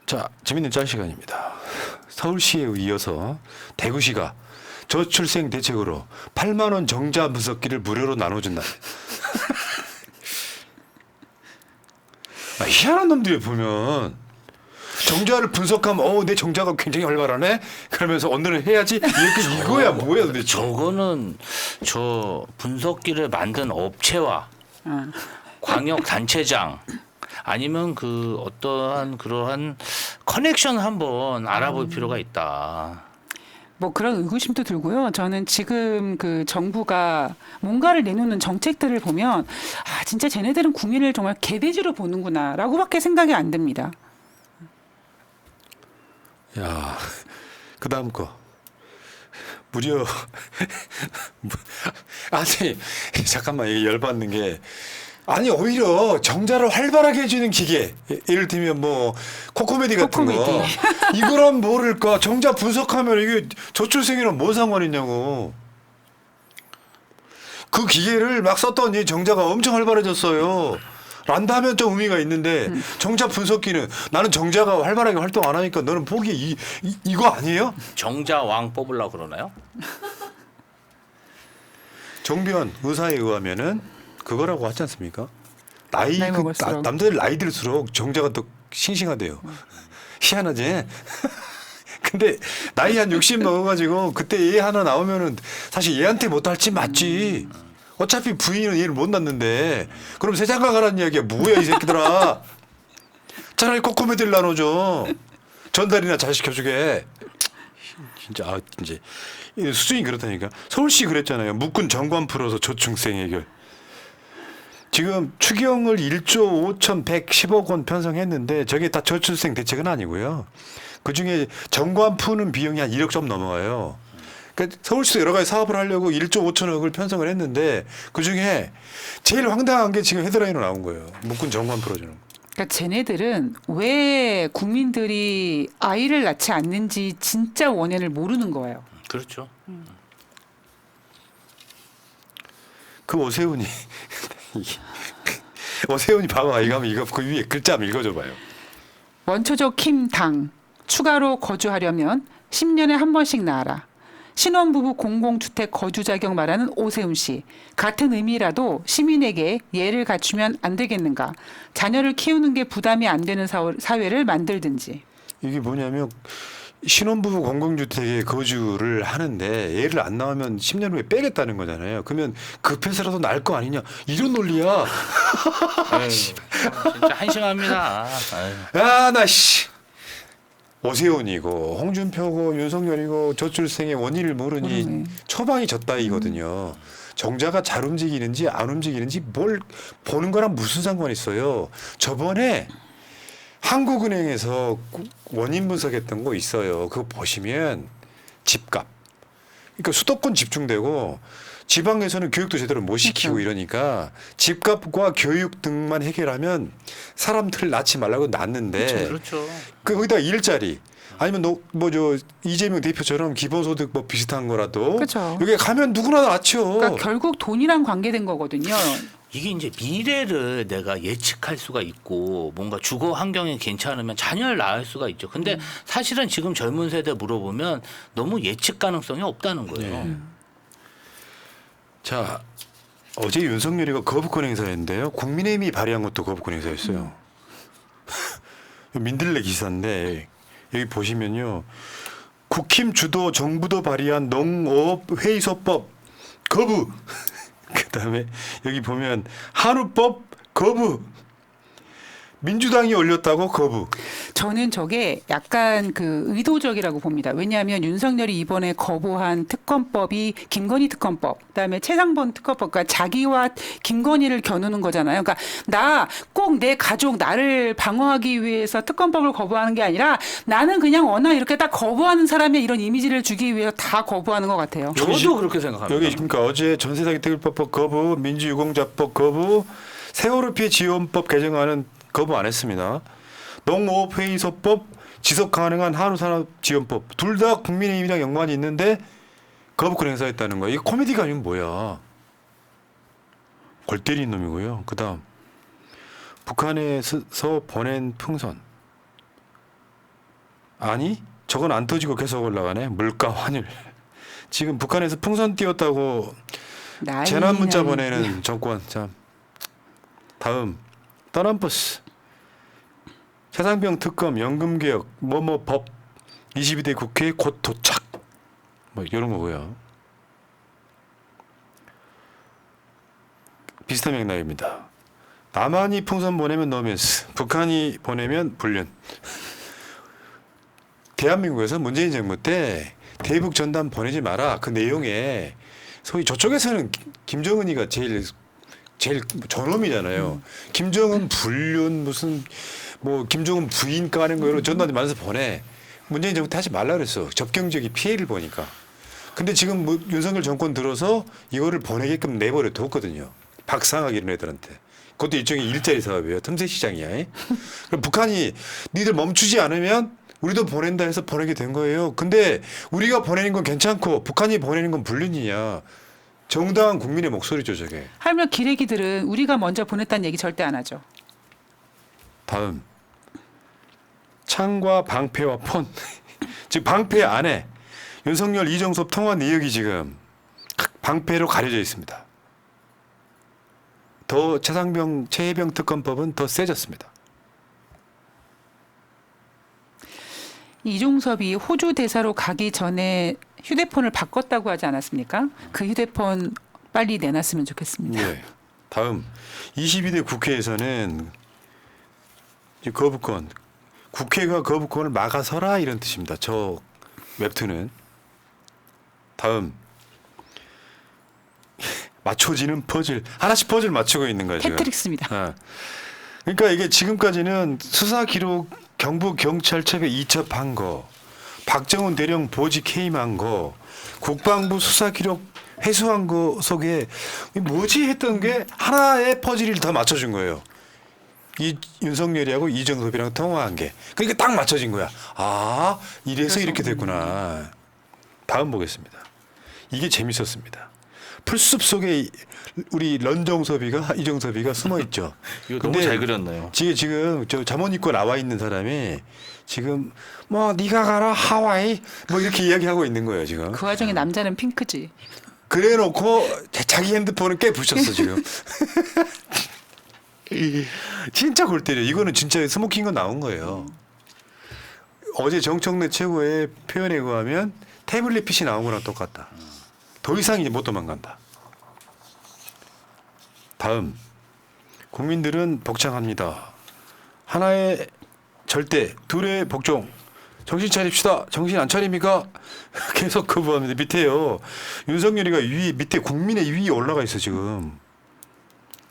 자, 재밌는 짤 시간입니다. 서울시에 이어서 대구시가 저출생 대책으로 8만 원 정자 분석기를 무료로 나눠준다. 희한한 놈들이 보면 정자를 분석하면 내 정자가 굉장히 활발하네? 그러면서 오늘은 해야지. 이렇게 이거야 뭐야 도대체. 저거는 저 분석기를 만든 업체와 광역 단체장 아니면 그 어떠한 그러한 커넥션 한번 알아볼 필요가 있다. 뭐 그런 의구심도 들고요. 저는 지금 그 정부가 뭔가를 내놓는 정책들을 보면 진짜 쟤네들은 국민을 정말 개돼지로 보는구나라고밖에 생각이 안 듭니다. 야, 그 다음 거. 무려 아니 잠깐만 이게 열받는 게 아니 오히려 정자를 활발하게 해주는 기계 예를 들면 뭐 코코메디 같은 거 이거랑 모를까 정자 분석하면 이게 저출생이랑 뭔 상관이냐고 그 기계를 막 썼더니 정자가 엄청 활발해졌어요. 란다 하면 좀 의미가 있는데 정자 분석기는 나는 정자가 활발하게 활동 안 하니까 너는 포기 이거 아니에요? 정자 왕 뽑으려고 그러나요? 정비원 의사에 의하면은 그거라고 하지 않습니까? 먹을수록. 남자들 나이 들수록 정자가 더 싱싱하대요. 희한하지? 근데 나이 한 60 먹어가지고 그때 얘 하나 나오면은 사실 얘한테 못할지 맞지. 어차피 부인은 얘를 못 낳는데 그럼 새 장가 가라는 이야기야. 뭐야 이 새끼들아. 차라리 코코메디를 나눠줘. 전달이나 잘 시켜주게. 진짜 이제 수준이 그렇다니까. 서울시 그랬잖아요. 묶은 정관 풀어서 저출생 해결. 지금 추경을 1조 5,110억 원 편성했는데 저게 다 저출생 대책은 아니고요. 그중에 정관 푸는 비용이 한 1억 좀 넘어가요. 그러니까 서울시도 여러 가지 사업을 하려고 1조 5천억을 편성을 했는데 그중에 제일 황당한 게 지금 헤드라인으로 나온 거예요. 묶은 정관 풀어주는 거. 그러니까 쟤네들은 왜 국민들이 아이를 낳지 않는지 진짜 원인을 모르는 거예요. 그렇죠. 그 오세훈이 오세훈이 봐봐 이거 하면 이거 그 위에 글자 한번 읽어줘봐요. 원초적 힘당 추가로 거주하려면 10년에 한 번씩 낳아라. 신혼부부 공공주택 거주 자격 말하는 오세훈 씨. 같은 의미라도 시민에게 예를 갖추면 안 되겠는가. 자녀를 키우는 게 부담이 안 되는 사회를 만들든지. 이게 뭐냐면 신혼부부 공공주택에 거주를 하는데 얘를 안 나오면 10년 후에 빼겠다는 거잖아요. 그러면 급해서라도 날 거 아니냐. 이런 논리야. 아유, 진짜 한심합니다. 아유. 야, 나 씨. 오세훈이고 홍준표고 윤석열이고 저출생의 원인을 모르니 모르네. 처방이 졌다이거든요. 정자가 잘 움직이는지 안 움직이는지 뭘 보는 거랑 무슨 상관이 있어요. 저번에 한국은행에서 원인 분석했던 거 있어요. 그거 보시면 집값. 그러니까 수도권 집중되고 지방에서는 교육도 제대로 못 시키고 그렇죠. 이러니까 집값과 교육 등만 해결하면 사람들을 낳지 말라고 낳는데 그렇죠. 거기다 일자리 아니면 저 이재명 대표처럼 기본소득 뭐 비슷한 거라도 그렇죠. 여기 가면 누구나 낳죠. 그러니까 결국 돈이랑 관계된 거거든요. 이게 이제 미래를 내가 예측할 수가 있고 뭔가 주거 환경이 괜찮으면 자녀를 낳을 수가 있죠. 근데 사실은 지금 젊은 세대 물어보면 너무 예측 가능성이 없다는 거예요. 네. 자, 어제 윤석열이가 거부권 행사했는데요. 국민의힘이 발의한 것도 거부권 행사였어요. 민들레 기사인데 여기 보시면요. 국힘 주도 정부도 발의한 농업회의소법 거부. 그다음에 여기 보면 한우법 거부. 민주당이 올렸다고 거부. 저는 저게 약간 그 의도적이라고 봅니다. 왜냐하면 윤석열이 이번에 거부한 특검법이 김건희 특검법, 그다음에 최상범 특검법, 그러니까 자기와 김건희를 겨누는 거잖아요. 그러니까 나 꼭 내 가족 나를 방어하기 위해서 특검법을 거부하는 게 아니라 나는 그냥 워낙 이렇게 딱 거부하는 사람의 이런 이미지를 주기 위해서 다 거부하는 것 같아요. 저도 그렇게 생각합니다. 여기 그러니까 어제 전세사기 특별법 거부, 민주유공자법 거부, 세월호 피해 지원법 개정안은 거부 안 했습니다. 농업회의소법, 지속 가능한 한우산업지원법 둘 다 국민의힘이랑 연관이 있는데 거부권 행사했다는 거야. 이게 코미디가 아니면 뭐야. 골 때리는 놈이고요. 그다음 북한에서 보낸 풍선 아니 저건 안 터지고 계속 올라가네. 물가 환율. 지금 북한에서 풍선 띄웠다고 재난 문자 보내는 정권. 참. 다음 떠남버스. 최상병 특검 연금개혁 뭐뭐 법 22대 국회에 곧 도착. 뭐 이런 거고요. 비슷한 맥락입니다. 남한이 풍선 보내면 노미스, 북한이 보내면 불륜. 대한민국에서 문재인 정부 때 대북 전단 보내지 마라. 그 내용에 소위 저쪽에서는 김정은이가 제일 저놈이잖아요. 김정은 불륜 무슨 뭐 김정은 부인 까는 거로 전단 많아서 보내. 문재인 정부 때 하지 말라 그랬어. 접경지역이 피해를 보니까. 근데 지금 뭐 윤석열 정권 들어서 이거를 보내게끔 내버려 뒀거든요. 박상학 이런 애들한테. 그것도 일종의 일자리 사업이에요. 틈새 시장이야. 그럼 북한이 니들 멈추지 않으면 우리도 보낸다 해서 보내게 된 거예요. 근데 우리가 보내는 건 괜찮고 북한이 보내는 건 불륜이냐. 정당한 국민의 목소리죠, 저게. 하물며 기레기들은 우리가 먼저 보냈다는 얘기 절대 안 하죠. 다음. 창과 방패와 폰. 즉 방패 안에 윤석열 이정섭 통화 내역이 지금 방패로 가려져 있습니다. 더 최해병 특검법은 더 세졌습니다. 이종섭이 호주 대사로 가기 전에 휴대폰을 바꿨다고 하지 않았습니까? 그 휴대폰 빨리 내놨으면 좋겠습니다. 네. 다음 22대 국회에서는 이제 거부권, 국회가 거부권을 막아서라 이런 뜻입니다. 저 웹툰은. 다음 맞춰지는 퍼즐. 하나씩 퍼즐 맞추고 있는 거죠. 테트릭스입니다. 그러니까 이게 지금까지는 수사 기록 경북 경찰청에 이첩한 거, 박정훈 대령 보직 해임한 거, 국방부 수사 기록 회수한 거 속에 뭐지 했던 게 하나의 퍼즐을 더 맞춰준 거예요. 이 윤석열이하고 이정섭이랑 통화한 게. 그러니까 딱 맞춰진 거야. 아, 이래서 이렇게 됐구나. 다음 보겠습니다. 이게 재밌었습니다. 풀숲 속에 우리 런정섭이가 이정섭이가 숨어 있죠. 이거 너무 잘 그렸네요. 지금 저 잠옷 입고 나와 있는 사람이 지금 뭐 네가 가라 하와이 뭐 이렇게 이야기하고 있는 거예요 지금. 그 와중에 남자는 핑크지. 그래놓고 자기 핸드폰은 깨 부셨어 지금. 진짜 골 때려. 이거는 진짜 스모킹거 나온 거예요. 어제 정청래 최고의 표현에 의하면 태블릿 PC 나온 거랑 똑같다. 더 이상 이제 못 도망간다. 다음. 국민들은 복장합니다. 하나의 절대, 둘의 복종. 정신 차립시다. 정신 안 차립니까? 계속 거부합니다. 밑에요. 윤석열이가 밑에 국민의 위에 올라가 있어 지금.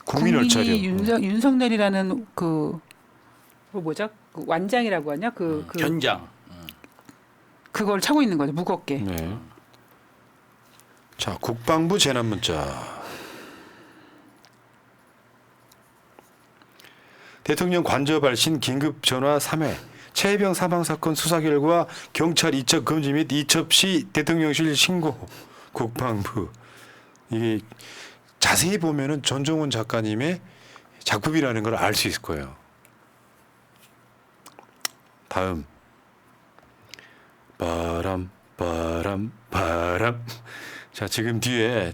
국민 얼차려. 윤석열이라는 그 뭐죠? 그 완장이라고 하냐? 그 견장. 그걸 차고 있는 거죠. 무겁게. 네. 자, 국방부 재난 문자. 대통령 관저 발신 긴급 전화 3회. 최해병 사망 사건 수사 결과 경찰 이첩 금지 및 이첩 시 대통령실 신고. 국방부. 이게 자세히 보면은 전종훈 작가님의 작품이라는 걸 알 수 있을 거예요. 다음. 바람. 자, 지금 뒤에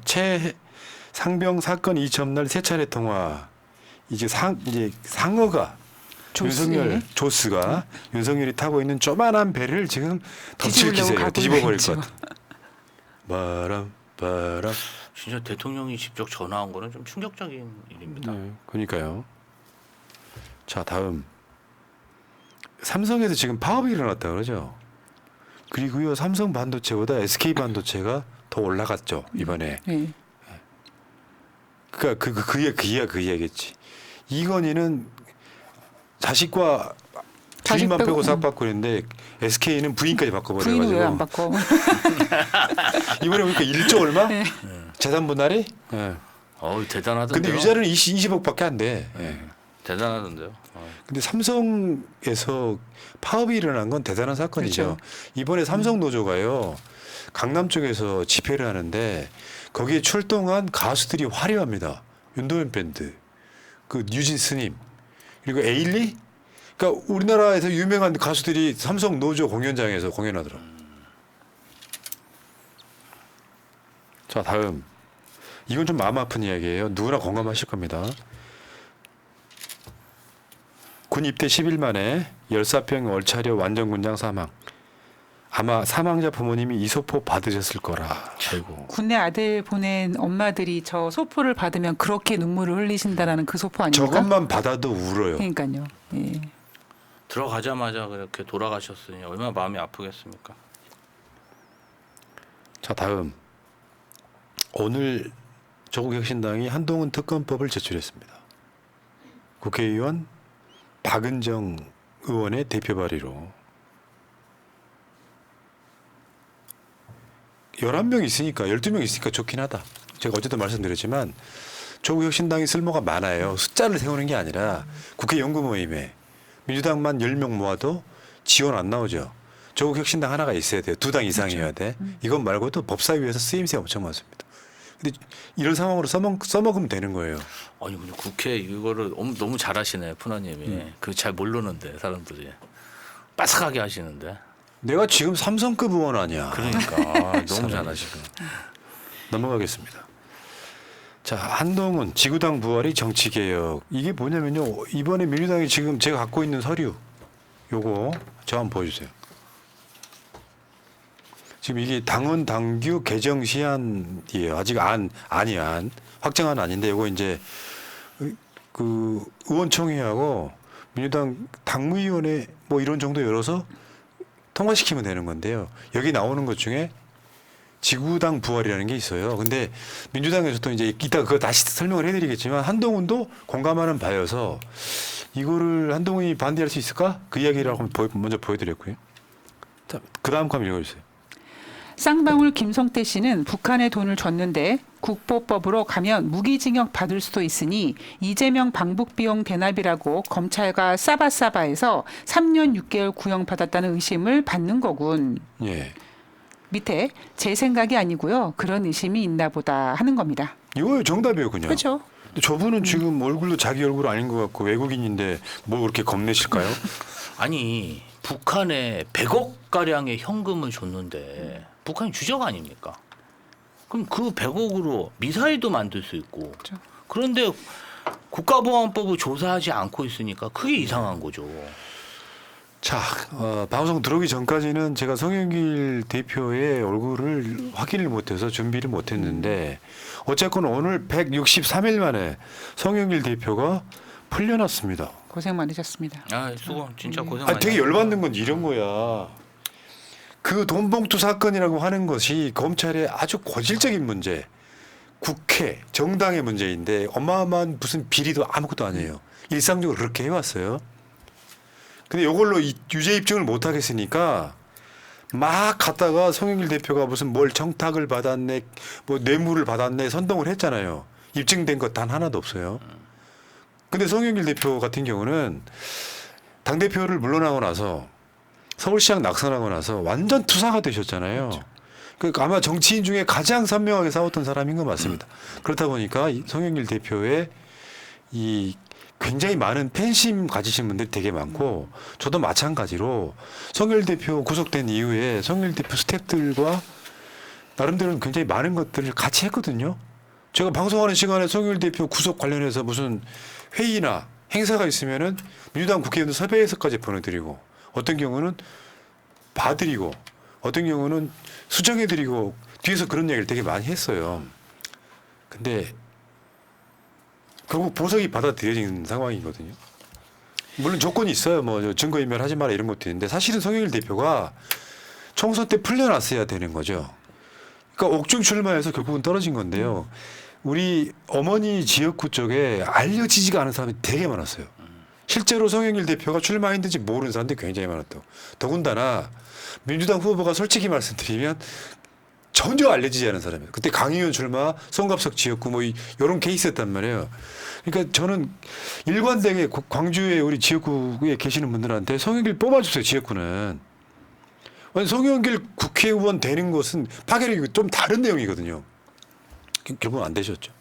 상병 사건 이첩날 세 차례 통화. 이제 상어가 윤석열 조스가 윤석열이 타고 있는 조만한 배를 지금 덮칠 기세예요. 뒤집어버릴 것 같아. 바람. 진짜 대통령이 직접 전화한 거는 좀 충격적인 일입니다. 네, 그러니까요. 자, 다음. 삼성에서 지금 파업이 일어났다 그러죠. 그리고요, 삼성 반도체보다 SK 반도체가 더 올라갔죠 이번에. 네. 그러니까 그 이야기겠지. 이건희는 자식과 부인만 빼고 싹 바꾸고 있는데 SK는 부인까지 바꿔버려가지고. 부인은 왜 안 바꿔? 이번에 보니까 1조 얼마? 네. 재산 분할이? 네. 대단하던데요. 근데 위자료는 20억밖에 안 돼. 네. 대단하던데요. 근데 삼성에서 파업이 일어난 건 대단한 사건이죠. 그렇죠. 이번에 삼성 노조가요. 강남 쪽에서 집회를 하는데 거기에 출동한 가수들이 화려합니다. 윤도현 밴드, 그 뉴진 스님, 그리고 에일리, 그러니까 우리나라에서 유명한 가수들이 삼성 노조 공연장에서 공연하더라고. 자, 다음. 이건 좀 마음 아픈 이야기예요. 누구나 공감하실 겁니다. 군 입대 10일 만에 열사병 얼차려 완전군장 사망. 아마 사망자 부모님이 이 소포 받으셨을 거라. 아이고. 군내 아들 보낸 엄마들이 저 소포를 받으면 그렇게 눈물을 흘리신다라는 그 소포 아닙니까? 저것만 받아도 울어요. 그러니까요. 예. 들어가자마자 그렇게 돌아가셨으니 얼마나 마음이 아프겠습니까? 자, 다음. 오늘 조국혁신당이 한동훈 특검법을 제출했습니다. 국회의원 박은정 의원의 대표 발의로 11명 있으니까 12명 있으니까 좋긴 하다. 제가 어제도 말씀드렸지만 조국혁신당이 쓸모가 많아요. 숫자를 세우는 게 아니라 국회 연구모임에 민주당만 10명 모아도 지원 안 나오죠. 조국혁신당 하나가 있어야 돼요. 2당 이상이어야 돼. 이것 말고도 법사위에서 쓰임새 엄청 많습니다. 근데 이런 상황으로 써먹으면 되는 거예요. 아니 근데 국회 이거를 너무 잘하시네 푸나님이. 그 잘 모르는데 사람들이 빠삭하게 하시는데. 내가 지금 삼성급 의원 아니야. 그러니까 너무 잘하시고. 넘어가겠습니다. 자, 한동훈 지구당 부활이 정치개혁. 이게 뭐냐면요. 이번에 민주당이 지금 제가 갖고 있는 서류 요거 저 한번 보여주세요. 지금 이게 당원 당규 개정 시안이에요. 아직 아니야. 확정은 아닌데 이거 이제 그 의원총회하고 민주당 당무위원회 뭐 이런 정도 열어서 통과시키면 되는 건데요. 여기 나오는 것 중에 지구당 부활이라는 게 있어요. 근데 민주당에서도 이제 이따 그거 다시 설명을 해드리겠지만 한동훈도 공감하는 바여서 이거를 한동훈이 반대할 수 있을까? 그 이야기를 먼저 보여드렸고요. 자, 그 다음 거 한번 읽어주세요. 쌍방울 김성태 씨는 북한에 돈을 줬는데 국보법으로 가면 무기징역 받을 수도 있으니 이재명 방북 비용 대납이라고 검찰과 싸바싸바해서 3년 6개월 구형 받았다는 의심을 받는 거군. 예. 밑에 제 생각이 아니고요. 그런 의심이 있나 보다 하는 겁니다. 이거 정답이에요, 그냥. 그렇죠. 근데 저분은 지금 얼굴도 자기 얼굴 아닌 것 같고 외국인인데 뭐 그렇게 겁내실까요? 아니 북한에 100억 가량의 현금을 줬는데 북한이 주적 아닙니까? 그럼 그 100억으로 미사일도 만들 수 있고. 그렇죠. 그런데 국가보안법을 조사하지 않고 있으니까 그게 이상한 거죠. 자, 방송 들어오기 전까지는 제가 송영길 대표의 얼굴을 확인을 못해서 준비를 못했는데 어쨌건 오늘 163일 만에 송영길 대표가 풀려났습니다. 고생 많으셨습니다. 아, 수고 진짜 고생 아, 많이. 되게 열받는 건 이런 거야. 그 돈봉투 사건이라고 하는 것이 검찰의 아주 고질적인 문제, 국회, 정당의 문제인데 어마어마한 무슨 비리도 아무것도 아니에요. 일상적으로 그렇게 해왔어요. 근데 이걸로 유죄 입증을 못 하겠으니까 막 갔다가 송영길 대표가 무슨 뭘 청탁을 받았네, 뭐 뇌물을 받았네 선동을 했잖아요. 입증된 것 단 하나도 없어요. 근데 송영길 대표 같은 경우는 당대표를 물러나고 나서 서울시장 낙선하고 나서 완전 투사가 되셨잖아요. 그렇죠. 그러니까 아마 정치인 중에 가장 선명하게 싸웠던 사람인 것 맞습니다. 그렇다 보니까 송영길 대표의 이 굉장히 많은 팬심 가지신 분들이 되게 많고 저도 마찬가지로 송영길 대표 구속된 이후에 송영길 대표 스태프들과 나름대로 굉장히 많은 것들을 같이 했거든요. 제가 방송하는 시간에 송영길 대표 구속 관련해서 무슨 회의나 행사가 있으면은 민주당 국회의원들 섭외해서까지 보내드리고 어떤 경우는 봐드리고 어떤 경우는 수정해드리고 뒤에서 그런 얘기를 되게 많이 했어요. 근데 결국 보석이 받아들여진 상황이거든요. 물론 조건이 있어요. 뭐 증거인멸 하지 마라 이런 것도 있는데 사실은 송영길 대표가 총선 때 풀려났어야 되는 거죠. 그러니까 옥중 출마해서 결국은 떨어진 건데요. 우리 어머니 지역구 쪽에 알려지지가 않은 사람이 되게 많았어요. 실제로 송영길 대표가 출마했는지 모르는 사람들이 굉장히 많았다고. 더군다나 민주당 후보가 솔직히 말씀드리면 전혀 알려지지 않은 사람이에요. 그때 강의원 출마, 송갑석 지역구 뭐 이런 케이스였단 말이에요. 그러니까 저는 일관되게 광주에 우리 지역구에 계시는 분들한테 송영길 뽑아주세요. 지역구는. 송영길 국회의원 되는 것은 파괴력이 좀 다른 내용이거든요. 결국은 안 되셨죠.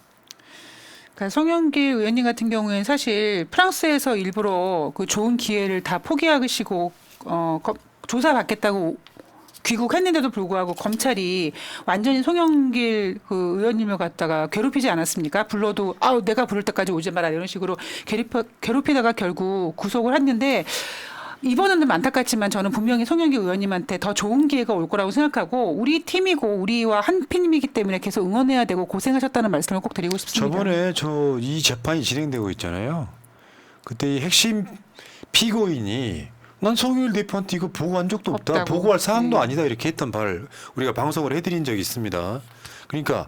그러니까 송영길 의원님 같은 경우에는 사실 프랑스에서 일부러 그 좋은 기회를 다 포기하시고 조사받겠다고 귀국했는데도 불구하고 검찰이 완전히 송영길 그 의원님을 갖다가 괴롭히지 않았습니까? 불러도 내가 부를 때까지 오지 마라 이런 식으로 괴롭히다가 결국 구속을 했는데 이번은 좀 안타깝지만 저는 분명히 송영길 의원님한테 더 좋은 기회가 올 거라고 생각하고 우리 팀이고 우리와 한 팀이기 때문에 계속 응원해야 되고 고생하셨다는 말씀을 꼭 드리고 싶습니다. 저번에 이 재판이 진행되고 있잖아요. 그때 이 핵심 피고인이 난 송영길 대표한테 이거 보고한 적도 없다. 없다고. 보고할 사항도 아니다. 이렇게 했던 발 우리가 방송을 해드린 적이 있습니다. 그러니까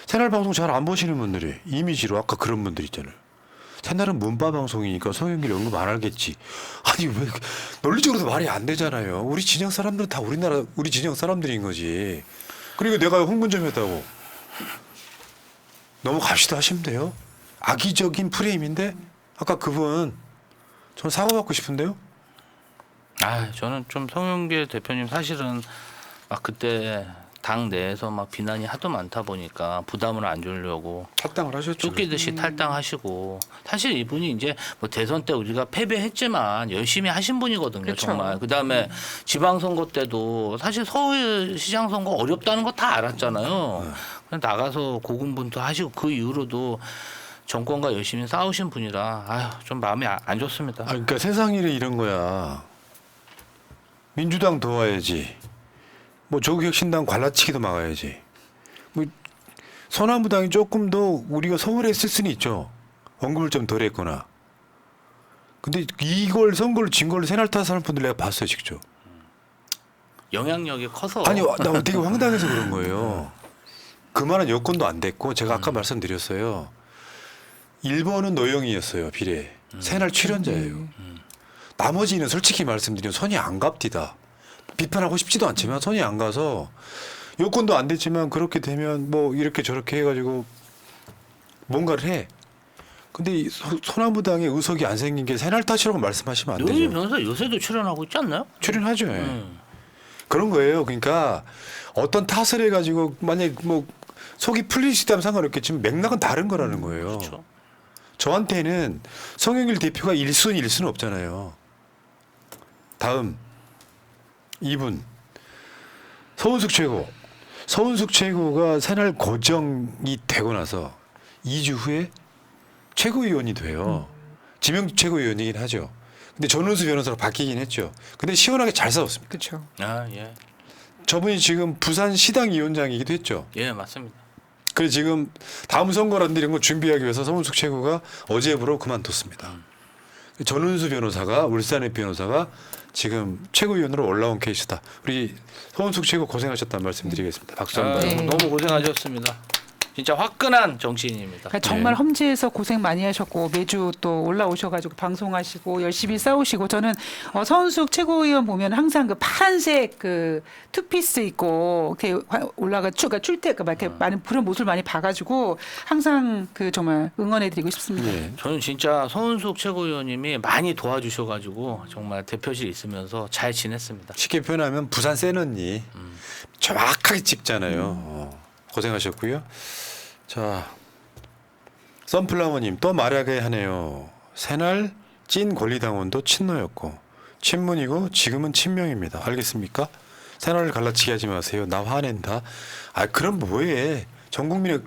새날 방송 잘 안 보시는 분들이 이미지로 아까 그런 분들 있잖아요. 새날은 문바 방송이니까 송영길 언급 안 하겠지. 아니 왜 논리적으로도 말이 안 되잖아요. 우리 진영 사람들은 다 우리 진영 사람들인 거지. 그리고 내가 홍문점 했다고 넘어갑시다 하시면 돼요. 악의적인 프레임인데 아까 그분 전 사과받고 싶은데요. 저는 좀 송영길 대표님 사실은 막 그때 당 내에서 막 비난이 하도 많다 보니까 부담을 안 주려고 탈당을 하셨죠. 쫓기듯이 탈당하시고 사실 이분이 이제 뭐 대선 때 우리가 패배했지만 열심히 하신 분이거든요. 그렇죠. 정말. 그다음에 지방선거 때도 사실 서울시장 선거 어렵다는 거 다 알았잖아요. 그냥 나가서 고군분투 하시고 그 이후로도 정권과 열심히 싸우신 분이라 좀 마음이 안 좋습니다. 그러니까 세상 일이 이런 거야. 민주당 도와야지. 뭐 조국혁신당 관라치기도 막아야지. 뭐 소나무당이 조금 더 우리가 소홀했을 수는 있죠. 언급을 좀 덜 했거나. 근데 이걸 선거를 진 걸로 새날 탓하는 분들 내가 봤어요 직접. 영향력이 커서. 아니 나 되게 황당해서 그런 거예요. 그만한 여건도 안 됐고 제가 아까 말씀드렸어요. 1번은 노영이었어요 비례. 새날 출연자예요. 나머지는 솔직히 말씀드리면 손이 안 갑디다. 비판하고 싶지도 않지만 손이 안 가서 여건도 안 됐지만 그렇게 되면 뭐 이렇게 저렇게 해가지고 뭔가를 해. 근데 이 소나무당의 의석이 안 생긴 게 새날 탓이라고 말씀하시면 안 노영희 되죠. 변호사 요새도 출연하고 있지 않나요? 출연하죠. 예. 그런 거예요. 그러니까 어떤 탓을 해가지고 만약 뭐 속이 풀릴 수 있다면 상관없겠지만 맥락은 다른 거라는 거예요. 그렇죠. 저한테는 송영길 대표가 1순위는 없잖아요. 다음 2분 서은숙 최고. 서은숙 최고가 새날 고정이 되고 나서 2주 후에 최고위원이 돼요. 지명 최고위원이긴 하죠. 근데 전운수 변호사로 바뀌긴 했죠. 근데 시원하게 잘 싸웠습니다. 그렇죠. 예. 저분이 지금 부산 시당 위원장이기도 했죠. 예, 맞습니다. 그래서 지금 다음 선거라든지 이런 거 준비하기 위해서 서은숙 최고가 어제부로 그만뒀습니다. 전운수 변호사가 울산의 변호사가 지금 최고위원으로 올라온 케이스다. 우리 서은숙 최고 고생하셨다는 말씀드리겠습니다. 박수 한번. 네. 너무 고생하셨습니다. 진짜 화끈한 정치인입니다. 그러니까 정말 험지에서 고생 많이 하셨고 매주 또 올라오셔가지고 방송하시고 열심히 싸우시고 저는 서은숙 최고위원 보면 항상 그 파란색 그 투피스 입고 이렇게 올라가 이렇게 많은 그런 모습을 많이 봐가지고 항상 그 정말 응원해드리고 싶습니다. 예. 저는 진짜 서은숙 최고위원님이 많이 도와주셔가지고 정말 대표실 있으면서 잘 지냈습니다. 쉽게 표현하면 부산 센 언니 정확하게 찍잖아요. 고생하셨고요. 자, 선플라워님 또 말하게 하네요. 새날 찐 권리당원도 친노였고 친문이고 지금은 친명입니다. 알겠습니까? 새날을 갈라치기 하지 마세요. 나 화낸다. 그럼 뭐해. 전 국민의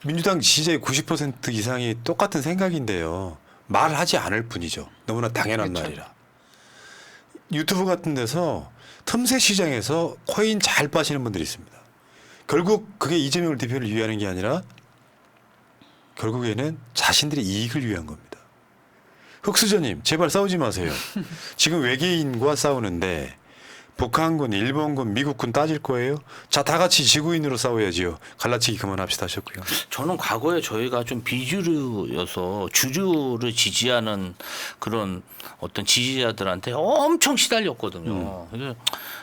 민주당 지지자의 90% 이상이 똑같은 생각인데요. 말하지 않을 뿐이죠. 너무나 당연한 그렇죠. 말이라. 유튜브 같은 데서 틈새 시장에서 코인 잘 빠시는 분들이 있습니다. 결국 그게 이재명 대표를 위하는 게 아니라 결국에는 자신들의 이익을 위한 겁니다. 흑수저님 제발 싸우지 마세요. 지금 외계인과 싸우는데 북한군, 일본군, 미국군 따질 거예요. 자, 다 같이 지구인으로 싸워야지요. 갈라치기 그만합시다 하셨고요. 저는 과거에 저희가 좀 비주류여서 주류를 지지하는 그런 어떤 지지자들한테 엄청 시달렸거든요. 그래서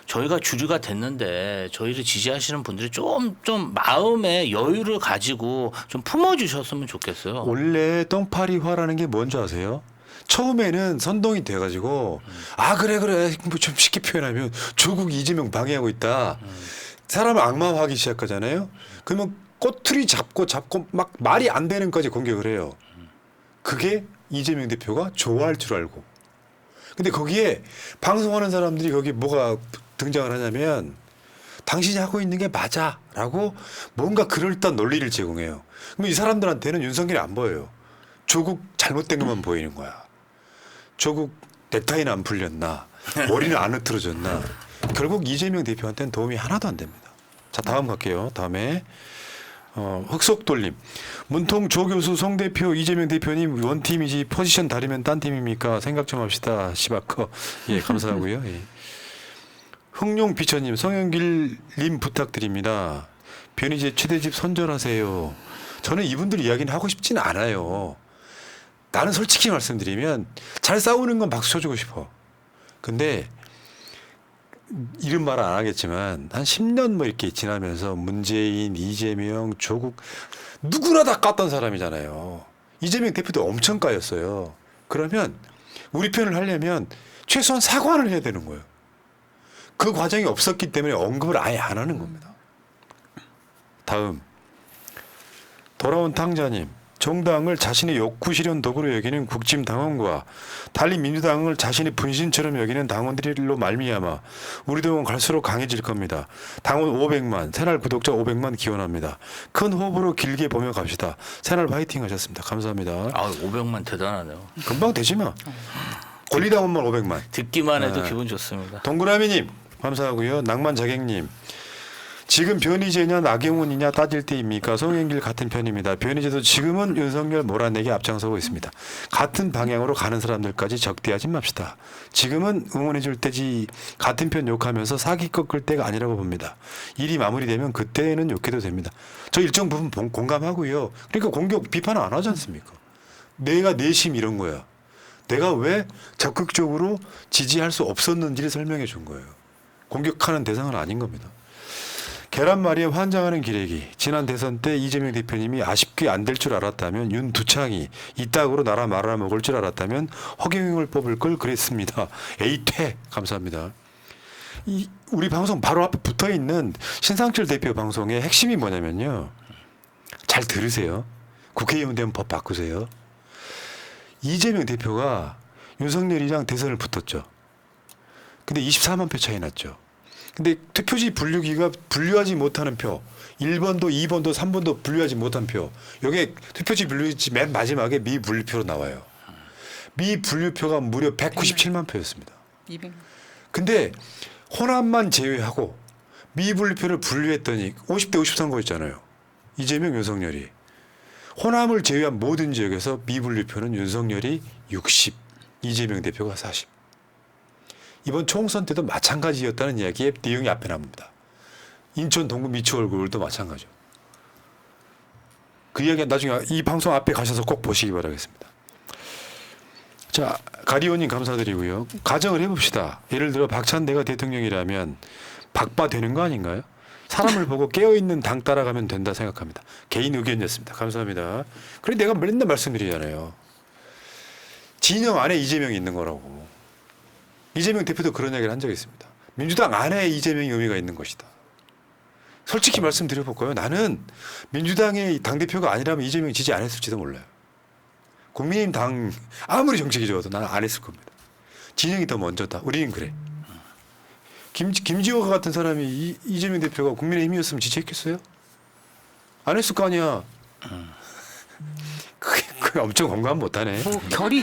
저희가 주류가 됐는데 저희를 지지하시는 분들이 좀 마음의 여유를 가지고 좀 품어주셨으면 좋겠어요. 원래 똥파리화라는 게 뭔지 아세요? 처음에는 선동이 돼가지고 그래 뭐 좀 쉽게 표현하면 조국 이재명 방해하고 있다. 사람을 악마화하기 시작하잖아요. 그러면 꼬투리 잡고 막 말이 안 되는 까지 공격을 해요. 그게 이재명 대표가 좋아할 줄 알고. 근데 거기에 방송하는 사람들이 거기 뭐가 등장을 하냐면 당신이 하고 있는 게 맞아라고 뭔가 그럴듯한 논리를 제공해요. 그럼 이 사람들한테는 윤석열이 안 보여요. 조국 잘못된 것만 보이는 거야. 조국 넥타이는 안 풀렸나, 머리는 안 흐트러졌나. 결국 이재명 대표한테는 도움이 하나도 안 됩니다. 자, 다음 갈게요. 다음에 흑석돌림. 문통 조 교수, 송 대표, 이재명 대표님 원팀이지 포지션 다르면 딴 팀입니까? 생각 좀 합시다. 시바커. 예, 감사하고요. 예. 흥룡 비처님, 성현길님 부탁드립니다. 변희재 최대집 선절하세요. 저는 이분들 이야기는 하고 싶지는 않아요. 나는 솔직히 말씀드리면 잘 싸우는 건 박수 쳐주고 싶어. 근데 이런 말은 안 하겠지만 한 10년 뭐 이렇게 지나면서 문재인, 이재명, 조국 누구나 다 깠던 사람이잖아요. 이재명 대표도 엄청 까였어요. 그러면 우리 편을 하려면 최소한 사과를 해야 되는 거예요. 그 과정이 없었기 때문에 언급을 아예 안 하는 겁니다. 다음 돌아온 탕자님. 정당을 자신의 욕구 실현 도구로 여기는 국짐 당원과 달리 민주당을 자신의 분신처럼 여기는 당원들로 말미암아 우리 당은 갈수록 강해질 겁니다. 당원 500만, 새날 구독자 500만 기원합니다. 큰 호흡으로 길게 보며 갑시다. 새날 화이팅 하셨습니다. 감사합니다. 아, 500만 대단하네요. 금방 되지 마. 권리당원만 500만. 듣기만 해도 네. 기분 좋습니다. 동그라미님 감사하고요. 낭만자객님. 지금 변희재냐 나경원이냐 따질 때입니까? 송영길 같은 편입니다. 변희재도 지금은 윤석열 몰아내기 앞장서고 있습니다. 같은 방향으로 가는 사람들까지 적대하지 맙시다. 지금은 응원해 줄 때지 같은 편 욕하면서 사기 꺾을 때가 아니라고 봅니다. 일이 마무리되면 그때는 욕해도 됩니다. 저 일정 부분 공감하고요. 그러니까 공격 비판 안 하지 않습니까? 내가 내심 이런 거야. 내가 왜 적극적으로 지지할 수 없었는지를 설명해 준 거예요. 공격하는 대상은 아닌 겁니다. 계란말이에 환장하는 기레기. 지난 대선 때 이재명 대표님이 아쉽게 안 될 줄 알았다면 윤두창이 이따구로 나라 말아먹을 줄 알았다면 허경영을 뽑을 걸 그랬습니다. 에이 퇴. 감사합니다. 우리 방송 바로 앞에 붙어있는 신상철 대표 방송의 핵심이 뭐냐면요. 잘 들으세요. 국회의원 되면 법 바꾸세요. 이재명 대표가 윤석열이랑 대선을 붙었죠. 근데 24만 표 차이 났죠. 근데 투표지 분류기가 분류하지 못하는 표, 1번도 2번도 3번도 분류하지 못한 표, 여기에 투표지 분류지 맨 마지막에 미분류표로 나와요. 미분류표가 무려 197만 표였습니다. 200만. 근데 호남만 제외하고 미분류표를 분류했더니 50대 50 선거였잖아요. 이재명, 윤석열이. 호남을 제외한 모든 지역에서 미분류표는 윤석열이 60, 이재명 대표가 40. 이번 총선 때도 마찬가지였다는 이야기의 내용이 앞에 나옵니다. 인천 동구 미추홀굴도 마찬가지죠. 그 이야기 나중에 이 방송 앞에 가셔서 꼭 보시기 바라겠습니다. 자, 가리오님 감사드리고요. 가정을 해봅시다. 예를 들어 박찬대가 대통령이라면 박바 되는 거 아닌가요? 사람을 보고 깨어있는 당 따라가면 된다 생각합니다. 개인 의견이었습니다. 감사합니다. 그래 내가 맨날 말씀드리잖아요. 진영 안에 이재명이 있는 거라고. 이재명 대표도 그런 이야기를 한 적이 있습니다. 민주당 안에 이재명이 의미가 있는 것이다. 솔직히 말씀드려볼까요? 나는 민주당의 당대표가 아니라면 이재명이 지지 안 했을지도 몰라요. 국민의힘 당 아무리 정책이 좋아도 나는 안 했을 겁니다. 진영이 더 먼저다. 우리는 그래. 김지호 같은 사람이 이재명 대표가 국민의힘이었으면 지지했겠어요? 안 했을 거 아니야. 그게 엄청 공감 못하네. 뭐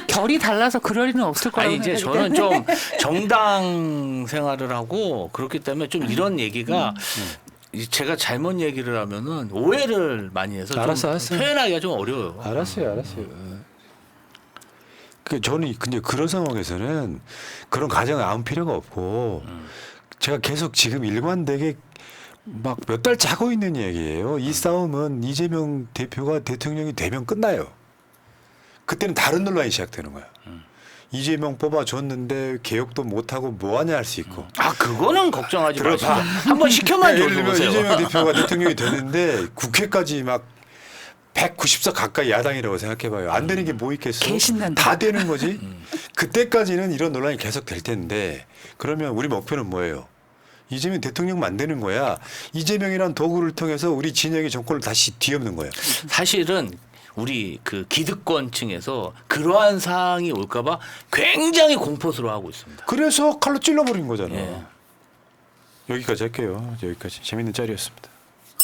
결이 달라서 그럴 리는 없을 거라고 아니 이제 생각하기 저는 때문에. 좀 정당 생활을 하고 그렇기 때문에 좀 이런 얘기가 제가 잘못 얘기를 하면은 오해를 많이 해서 알았어. 좀 표현하기가 좀 어려워요. 알았어요. 저는 근데 그런 상황에서는 그런 가정을 안 필요가 없고 제가 계속 지금 일관되게 막 몇 달째 하고 있는 얘기예요. 이 싸움은 이재명 대표가 대통령이 되면 끝나요. 그때는 다른 논란이 시작되는 거야. 이재명 뽑아줬는데 개혁도 못하고 뭐하냐 할 수 있고. 아 그거는 걱정하지 마시고 들어봐. 한번 시켜만 예를 들면 줘보세요. 이재명 대표가 대통령이 되는데 국회까지 막 190석 가까이 야당이라고 생각해봐요. 안 되는 게 뭐 있겠어? 개신난다. 다 되는 거지. 그때까지는 이런 논란이 계속 될 텐데 그러면 우리 목표는 뭐예요? 이재명 대통령 만드는 거야. 이재명이란 도구를 통해서 우리 진영의 정권을 다시 뒤엎는 거야. 사실은 우리 그 기득권층에서 그러한 사항이 올까봐 굉장히 공포스러워하고 있습니다. 그래서 칼로 찔러버린 거잖아. 예. 여기까지 할게요. 여기까지. 재밌는 짤이었습니다.